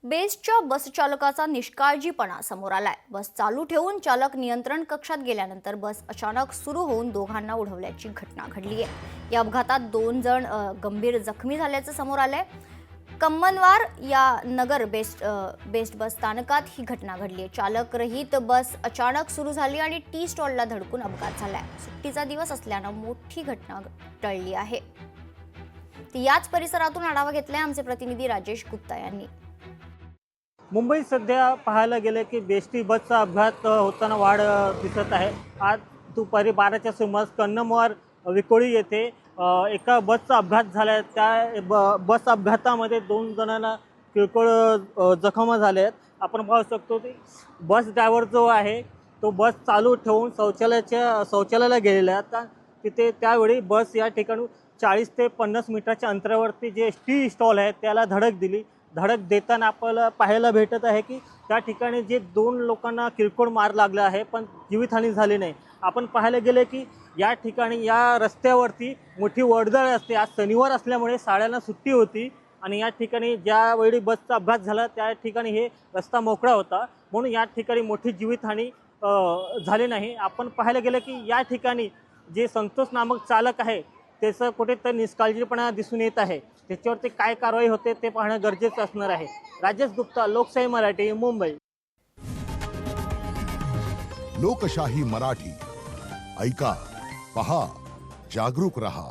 बेस्टच्या बसचालकाचा निष्काळजीपणा समोर आलाय। बस चालू ठेवून चालक नियंत्रण कक्षात गेल्यानंतर बस अचानक सुरू होऊन दोघांना उडवल्याची घटना घडली आहे। या अपघातात 2 जण गंभीर जखमी झाल्याचं समोर आलंय। कम्मनवार या नगर बेस्ट बस स्थानकात ही घटना घडली आहे। चालक रहित बस अचानक सुरू झाली आणि टी स्टॉलला धडकून अपघात झालाय। सुट्टीचा दिवस असल्यानं मोठी घटना टळली आहे। याच परिसरातून आढावा घेतलाय आमचे प्रतिनिधी राजेश गुप्ता यांनी। मुंबईत सध्या पाहायला गेले की बेस्टी बसचा अपघात होताना वाढ दिसत आहे। आज दुपारी 12च्या सुमारास कन्नमवार विकोळी येथे एका बसचा अपघात झाला। त्या बस अपघातामध्ये 2 जणांना किरकोळ जखम झाले आहेत। आपण पाहू शकतो की बस ड्रायव्हर जो आहे तो बस चालू ठेवून शौचालयाला गेलेला आहे। तिथे त्यावेळी बस या ठिकाणी 40 ते 50 मीटरच्या अंतरावरती जे टी स्टॉल आहे त्याला धडक दिली। धडक देताना आपल्याला पाहायला भेटत आहे की त्या ठिकाणी जे 2 लोकांना किरकोळ मार लागला आहे पण जीवितहानी झाली नाही। आपण पाहायला गेले की या ठिकाणी या रस्त्यावरती मोठी वर्दळ असते। आज शनिवार असल्यामुळे शाळांना सुट्टी होती आणि या ठिकाणी ज्यावेळी बसचा अपघात झाला त्या ठिकाणी हे रस्ता मोकळा होता, म्हणून या ठिकाणी मोठी जीवितहानी झाली नाही। आपण पाहायला गेले की या ठिकाणी जे संतोष नामक चालक आहे त्याचं कुठेतरी निष्काळजीपणा दिसून येत आहे। त्याच्यावरती काय कारवाई होते ते पाहणं गरजेचं असणार आहे। राजेश गुप्ता, लोकशाही मराठी, मुंबई। लोकशाही मराठी ऐका, पहा, जागरूक रहा।